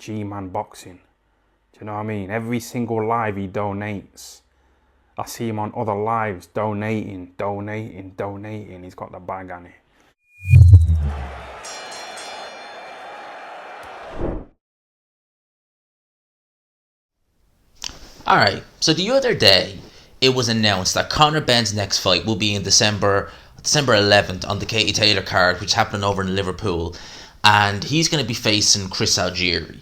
G-Man Boxing. Do you know what I mean? Every single live he donates. I see him on other lives donating. He's got the bag on it. Alright, so the other day, it was announced that Conor Benn's next fight will be in December 11th on the Katie Taylor card, which is happening over in Liverpool. And he's going to be facing Chris Algieri.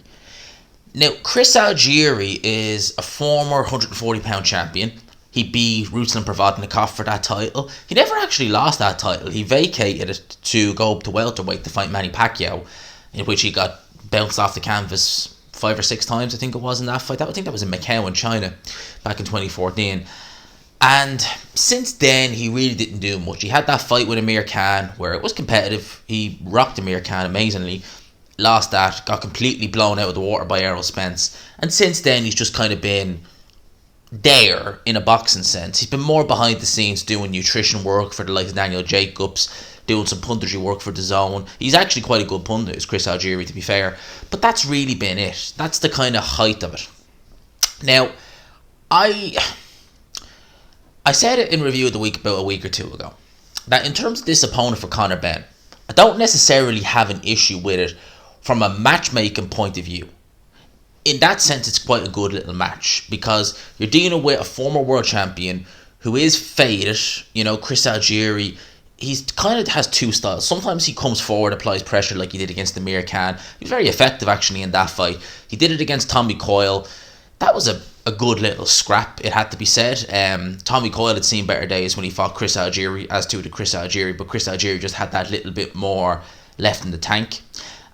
Now, Chris Algieri is a former 140-pound champion. He beat Ruslan Provodnikov for that title. He never actually lost that title. He vacated it to go up to welterweight to fight Manny Pacquiao, in which he got bounced off the canvas 5 or 6 times, I think it was, in that fight. I think that was in Macau in China back in 2014. And since then, he really didn't do much. He had that fight with Amir Khan where it was competitive. He rocked Amir Khan amazingly. Lost that, got completely blown out of the water by Errol Spence. And since then, he's just kind of been there in a boxing sense. He's been more behind the scenes doing nutrition work for the likes of Daniel Jacobs, doing some punditry work for The Zone. He's actually quite a good pundit, is Chris Algieri, to be fair. But that's really been it. That's the kind of height of it. Now, I said it in review of the week about a week or two ago, that in terms of this opponent for Conor Benn, I don't necessarily have an issue with it from a matchmaking point of view. In that sense, it's quite a good little match because you're dealing with a former world champion who is faded. You know, Chris Algieri, he's kind of has two styles. Sometimes he comes forward, applies pressure like he did against Amir Khan. He was very effective actually in that fight. He did it against Tommy Coyle. That was a good little scrap, it had to be said. Tommy Coyle had seen better days when he fought Chris Algieri, as to Chris Algieri, but Chris Algieri just had that little bit more left in the tank.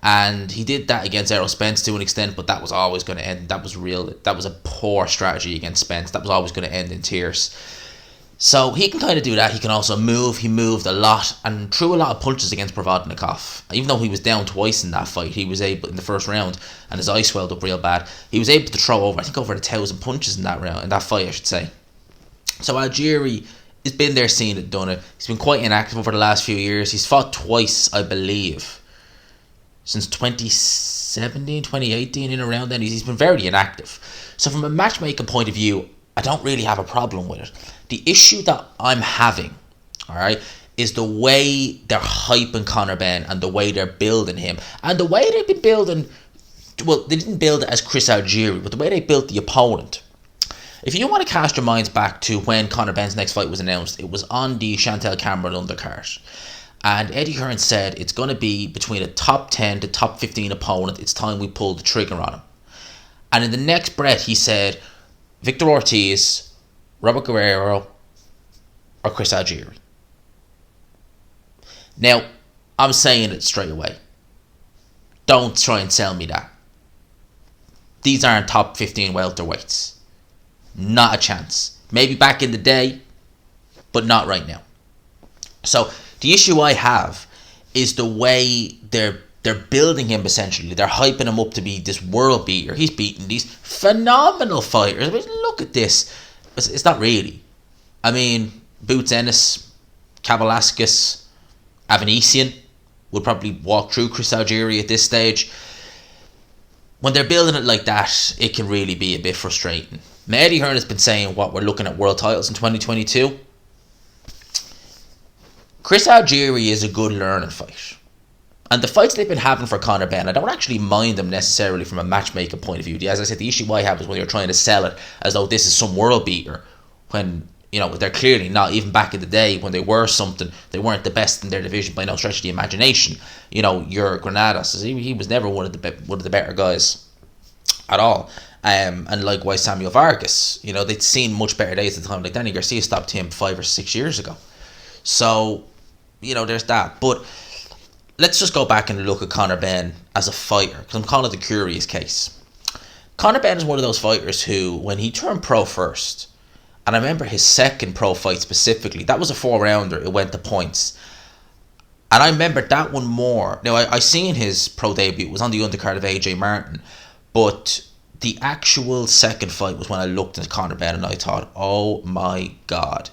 And he did that against Errol Spence to an extent, but that was always going to end. That was a poor strategy against Spence. That was always going to end in tears. So he can kind of do that. He can also move. He moved a lot and threw a lot of punches against Provodnikov. Even though he was down twice in that fight, he was able, in the first round, and his eye swelled up real bad, he was able to throw over 1,000 punches in that round, in that fight, I should say. So Algieri has been there, seen it, done it. He's been quite inactive over the last few years. He's fought twice, I believe, since 2017, 2018, in around then. He's been very inactive. So from a matchmaking point of view, I don't really have a problem with it. The issue that I'm having, alright, is the way they're hyping Conor Benn and the way they're building him. And the way they've been building, well, they didn't build it as Chris Algieri, but the way they built the opponent. If you want to cast your minds back to when Conor Benn's next fight was announced, it was on the Chantel Cameron undercard. And Eddie Hearn said it's going to be between a top 10 to top 15 opponent. It's time we pull the trigger on him. And in the next breath, he said Victor Ortiz, Robert Guerrero, or Chris Algieri. Now, I'm saying it straight away. Don't try and sell me that. These aren't top 15 welterweights. Not a chance. Maybe back in the day, but not right now. So the issue I have is the way they're building him, essentially. They're hyping him up to be this world beater. He's beating these phenomenal fighters. I mean, look at this. It's not really. I mean, Boots Ennis, Kavalauskas, Avanesian would probably walk through Chris Algieri at this stage. When they're building it like that, it can really be a bit frustrating. Now, Eddie Hearn has been saying, we're looking at world titles in 2022. Chris Algieri is a good learning fight. And the fights they've been having for Conor Benn, I don't actually mind them necessarily from a matchmaking point of view. As I said, the issue I have is when you're trying to sell it as though this is some world beater, when, you know, they're clearly not. Even back in the day when they were something, they weren't the best in their division by no stretch of the imagination. You know, your Granados, he was never one of the better guys at all. And likewise Samuel Vargas, you know, they'd seen much better days at the time. Like Danny Garcia stopped him 5 or 6 years ago. So, you know, there's that. But let's just go back and look at Conor Benn as a fighter, because I'm calling it the curious case. Conor Benn is one of those fighters who, when he turned pro first, and I remember his second pro fight specifically, that was a 4-rounder, it went to points. And I remember that one more. Now, I seen his pro debut, it was on the undercard of AJ Martin, but the actual second fight was when I looked at Conor Benn and I thought, oh my God,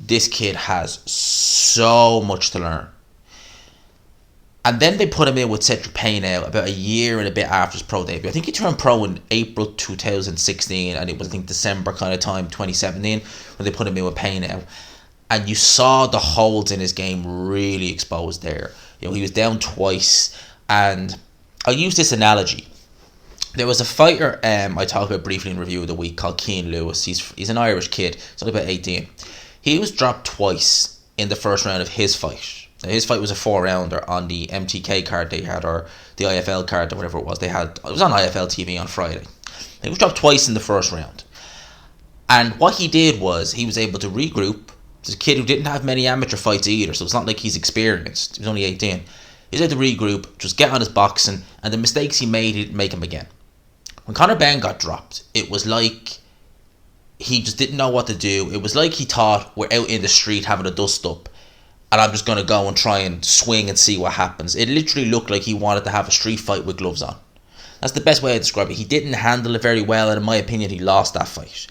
this kid has so much to learn. And then they put him in with Cedric Payne about a year and a bit after his pro debut. I think he turned pro in April 2016, and it was, I think, December kind of time, 2017, when they put him in with Payne. And you saw the holes in his game really exposed there. You know, he was down twice. And I'll use this analogy. There was a fighter I talked about briefly in Review of the Week called Keane Lewis. He's an Irish kid. He's only about 18. He was dropped twice in the first round of his fight. Now, his fight was a 4-rounder on the MTK card they had, or the IFL card, or whatever it was. It was on IFL TV on Friday. He was dropped twice in the first round. And what he did was he was able to regroup. He's a kid who didn't have many amateur fights either, so it's not like he's experienced. He was only 18. He was able to regroup, just get on his boxing, and the mistakes he made, he didn't make them again. When Conor Benn got dropped, it was like he just didn't know what to do. It was like he thought, we're out in the street having a dust-up, and I'm just going to go and try and swing and see what happens. It literally looked like he wanted to have a street fight with gloves on. That's the best way to describe it. He didn't handle it very well, and in my opinion, he lost that fight.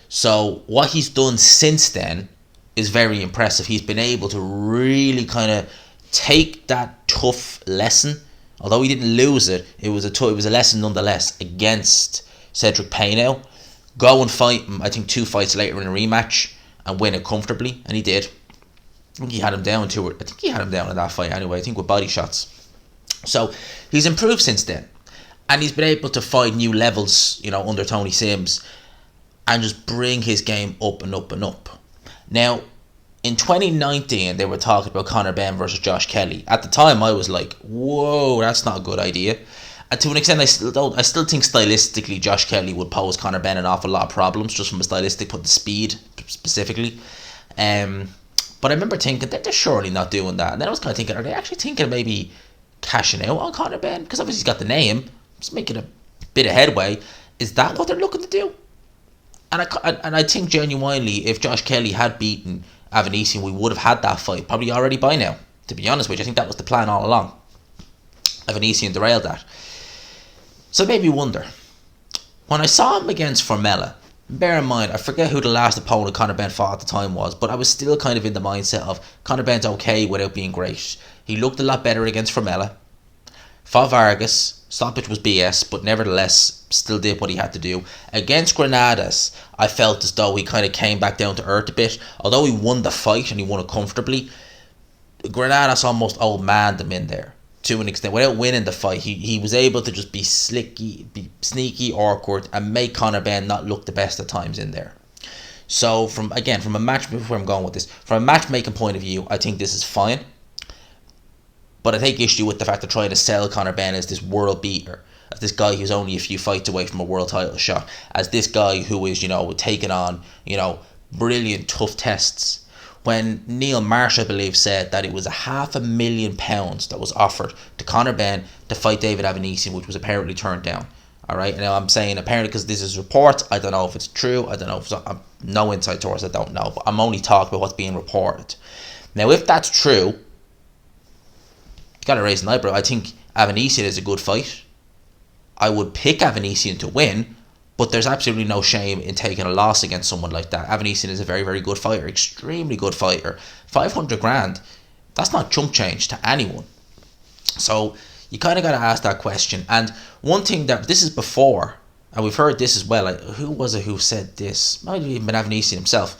So what he's done since then is very impressive. He's been able to really kind of take that tough lesson. Although he didn't lose it, it was a lesson nonetheless against Cedric Payne. Go and fight him, I think 2 fights later in a rematch, and win it comfortably, and he did. I think he had him down in that fight anyway, I think with body shots. So he's improved since then. And he's been able to find new levels, you know, under Tony Sims, and just bring his game up and up and up. Now, in 2019, they were talking about Conor Benn versus Josh Kelly. At the time, I was like, whoa, that's not a good idea. And to an extent, I still think stylistically Josh Kelly would pose Conor Benn an awful lot of problems, just from a stylistic, put the speed specifically. But I remember thinking, they're surely not doing that. And then I was kind of thinking, are they actually thinking of maybe cashing out on Conor Benn? Because obviously he's got the name, just making a bit of headway. Is that what they're looking to do? And I think genuinely, if Josh Kelly had beaten Avanesian, we would have had that fight probably already by now. To be honest with you, I think that was the plan all along. Avanesian derailed that. So it made me wonder. When I saw him against Formella, bear in mind, I forget who the last opponent Conor Benn fought at the time was, but I was still kind of in the mindset of Conor Benn's okay without being great. He looked a lot better against Formella. Fought Vargas. Stoppage was BS, but nevertheless, still did what he had to do. Against Granadas, I felt as though he kind of came back down to earth a bit. Although he won the fight and he won it comfortably, Granadas almost old manned him in there to an extent. Without winning the fight, he was able to just be sneaky, awkward, and make Conor Benn not look the best at times in there. So from a matchmaking point of view, I think this is fine. But I take issue with the fact of trying to sell Conor Benn as this world beater, as this guy who's only a few fights away from a world title shot, as this guy who is, you know, taking on, you know, brilliant tough tests. When Neil Marsh, I believe, said that it was £500,000 that was offered to Conor Benn to fight David Avanesian, which was apparently turned down. Alright, now I'm saying apparently because this is reports. I don't know if it's true. I don't know if I'm no inside source. I don't know, but I'm only talking about what's being reported. Now, if that's true, got to raise an eyebrow. I think Avanesian is a good fight. I would pick Avanesian to win, but there's absolutely no shame in taking a loss against someone like that. Avanesian is a very, very good fighter, extremely good fighter. 500 grand, that's not chump change to anyone. So you kind of got to ask that question. And one thing this is before, and we've heard this as well. Like, who was it who said this? Might have even been Avanesian himself.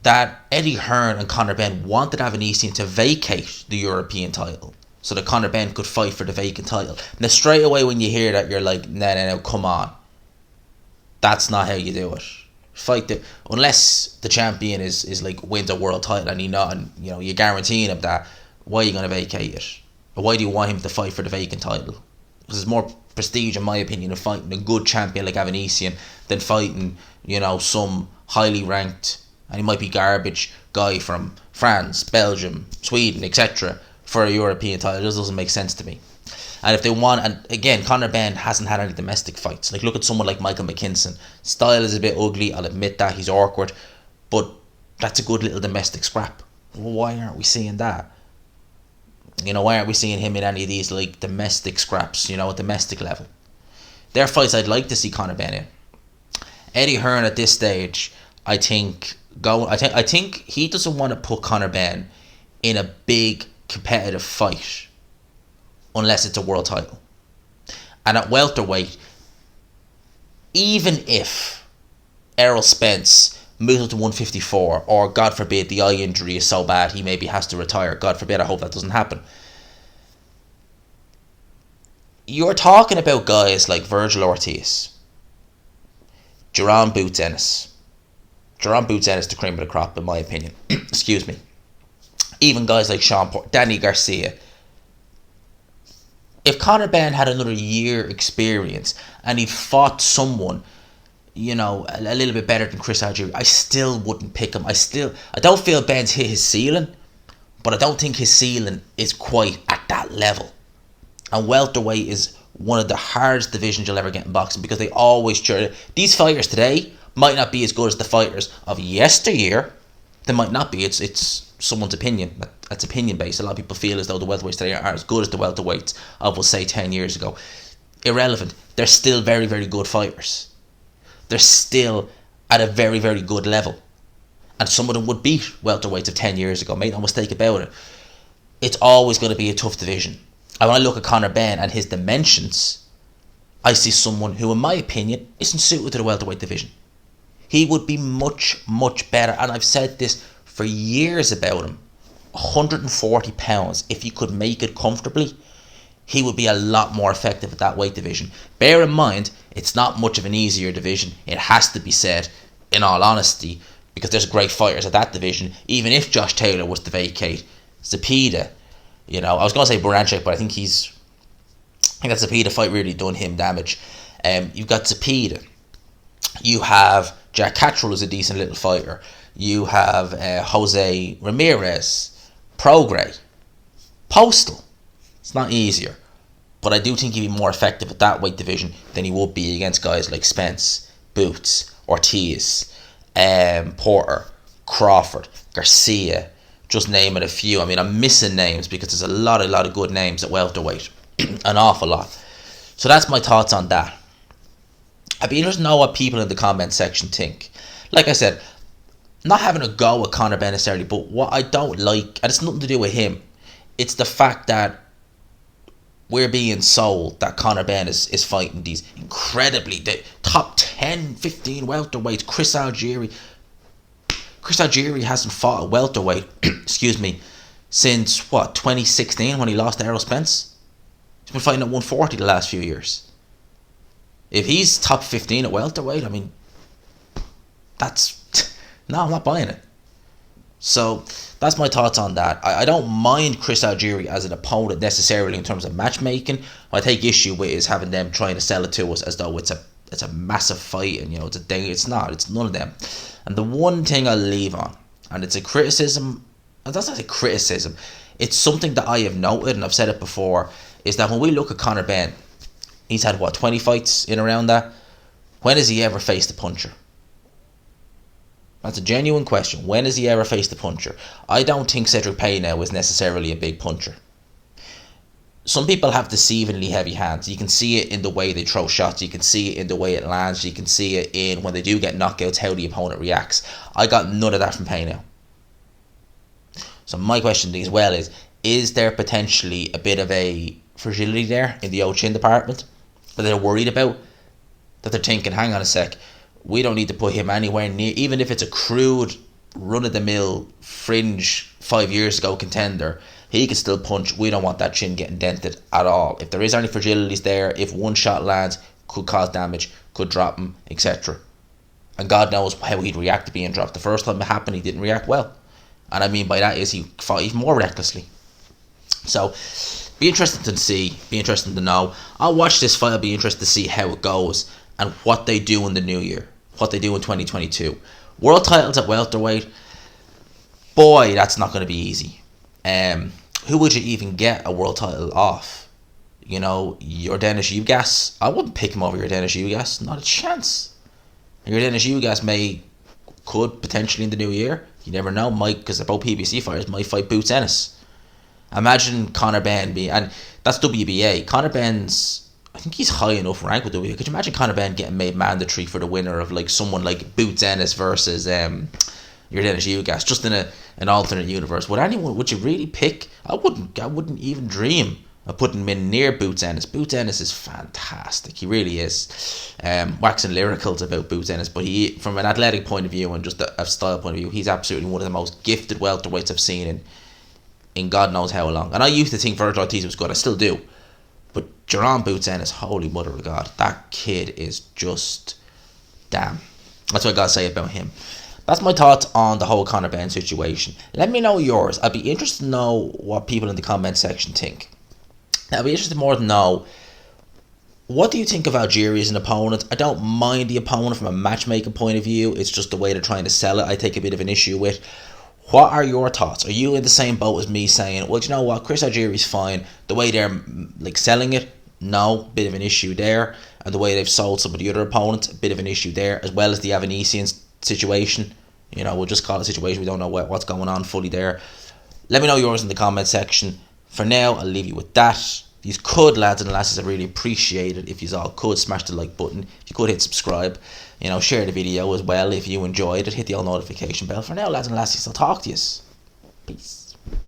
That Eddie Hearn and Conor Benn wanted Avanesian to vacate the European title, so that Conor Benn could fight for the vacant title. Now, straight away when you hear that, you're like, no, come on. That's not how you do it. Unless the champion is like wins a world title and you're guaranteeing him that, why are you going to vacate it? Or why do you want him to fight for the vacant title? Because there's more prestige, in my opinion, of fighting a good champion like Avanesian than fighting, you know, some highly ranked, and he might be garbage guy from France, Belgium, Sweden, etc. for a European title. It just doesn't make sense to me. And if they want, and again, Conor Benn hasn't had any domestic fights. Like, look at someone like Michael McKinson. Style is a bit ugly, I'll admit that, he's awkward, but that's a good little domestic scrap. Well, why aren't we seeing that? You know, why aren't we seeing him in any of these like domestic scraps, you know, at domestic level? They're fights I'd like to see Conor Benn in. Eddie Hearn at this stage, I think he doesn't want to put Conor Benn in a big competitive fight unless it's a world title. And at welterweight, even if Errol Spence moves up to 154, or God forbid the eye injury is so bad he maybe has to retire, God forbid, I hope that doesn't happen, you're talking about guys like Virgil Ortiz, Jerome Boots Ennis. Jerome Boots Ennis, the cream of the crop, in my opinion. Excuse me. Even guys like Danny Garcia. If Conor Benn had another year experience and he fought someone, you know, a little bit better than Chris Algieri, I still wouldn't pick him. I don't feel Ben's hit his ceiling, but I don't think his ceiling is quite at that level. And welterweight is one of the hardest divisions you'll ever get in boxing, because they always try. These fighters today might not be as good as the fighters of yesteryear. They might not be. It's someone's opinion. That's opinion based. A lot of people feel as though the welterweights today are as good as the welterweights of, we'll say, 10 years ago. Irrelevant. They're still very, very good fighters. They're still at a very, very good level. And some of them would beat welterweights of 10 years ago. Make no mistake about it. It's always going to be a tough division. And when I look at Conor Benn and his dimensions, I see someone who, in my opinion, isn't suited to the welterweight division. He would be much, much better. And I've said this for years about him. 140 pounds, if he could make it comfortably, he would be a lot more effective at that weight division. Bear in mind, it's not much of an easier division. It has to be said, in all honesty, because there's great fighters at that division. Even if Josh Taylor was to vacate, Zepeda, you know, I was going to say Baranchik, but I think that Zepeda fight really done him damage. You've got Zepeda. You have Jack Catterall, who's a decent little fighter. You have Jose Ramirez, Prograis, Postal. It's not easier, but I do think he'd be more effective at that weight division than he would be against guys like Spence, Boots, Ortiz, Porter, Crawford, Garcia, just naming a few. I mean, I'm missing names because there's a lot of good names at welterweight, an awful lot. So that's my thoughts on that. I'd be interested to know what people in the comment section think. Like I said, not having a go at Conor Benn necessarily, but what I don't like, and it's nothing to do with him, it's the fact that we're being sold that Conor Benn is fighting these incredibly, the top 10, 15 welterweights. Chris Algieri hasn't fought a welterweight, excuse me, since, 2016 when he lost to Errol Spence? He's been fighting at 140 the last few years. If he's top 15 at welterweight, I mean, no, I'm not buying it. So that's my thoughts on that. I don't mind Chris Algieri as an opponent necessarily in terms of matchmaking. What I take issue with is having them trying to sell it to us as though it's a massive fight and, you know, it's a thing. It's not. It's none of them. And the one thing I'll leave on, and it's a criticism, and that's not a criticism, it's something that I have noted, and I've said it before, is that when we look at Conor Benn, he's had 20 fights in around that. When has he ever faced a puncher? That's a genuine question. When has he ever faced a puncher? I don't think Cedric Payneau is necessarily a big puncher. Some people have deceivingly heavy hands. You can see it in the way they throw shots. You can see it in the way it lands. You can see it in when they do get knockouts, how the opponent reacts. I got none of that from Payneau. So my question as well is there potentially a bit of a fragility there in the old chin department that they're worried about? That they're thinking, hang on a sec, we don't need to put him anywhere near, even if it's a crude, run-of-the-mill, fringe 5 years ago contender, he can still punch. We don't want that chin getting dented at all. If there is any fragilities there, if one shot lands, could cause damage, could drop him, etc. And God knows how he'd react to being dropped. The first time it happened, he didn't react well. And I mean by that is he fought even more recklessly. So, be interesting to see, be interesting to know. I'll watch this fight, I'll be interested to see how it goes and what they do in the new year, what they do in 2022. World titles at welterweight, boy, that's not going to be easy. Who would you even get a world title off? You know, your Dennis Ugas, I wouldn't pick him over your Dennis Ugas, not a chance. Your Dennis Ugas could potentially in the new year, you never know, because they're both PBC fighters, might fight Boots Ennis. Imagine Conor Benn and that's WBA. Conor Benn's, I think he's high enough rank with WBA. Could you imagine Conor Benn getting made mandatory for the winner of like someone like Boots Ennis versus your Dennis Ugas, just in an alternate universe? Would you really pick? I wouldn't even dream I put him in near Boots Ennis. Boots Ennis is fantastic. He really is. Waxing lyricals about Boots Ennis, but he, from an athletic point of view and just a style point of view, he's absolutely one of the most gifted welterweights I've seen in God knows how long. And I used to think Virgil Ortiz was good. I still do. But Jerome Boots Ennis, holy mother of God, that kid is just damn. That's what I gotta say about him. That's my thoughts on the whole Conor Benn situation. Let me know yours. I'd be interested to know what people in the comment section think. I'd be interested more to know, what do you think of Algieri as an opponent? I don't mind the opponent from a matchmaking point of view. It's just the way they're trying to sell it I take a bit of an issue with. What are your thoughts? Are you in the same boat as me saying, well, you know what, Chris Algieri's fine. The way they're like selling it, no, bit of an issue there. And the way they've sold some of the other opponents, a bit of an issue there. As well as the Avanesian situation. You know, we'll just call it a situation. We don't know what's going on fully there. Let me know yours in the comment section. For now, I'll leave you with that. If you could, lads and lasses, I really appreciate it if you all could smash the like button. If you could hit subscribe, you know, share the video as well if you enjoyed it. Hit the all notification bell. For now, lads and lassies, I'll talk to you. Peace.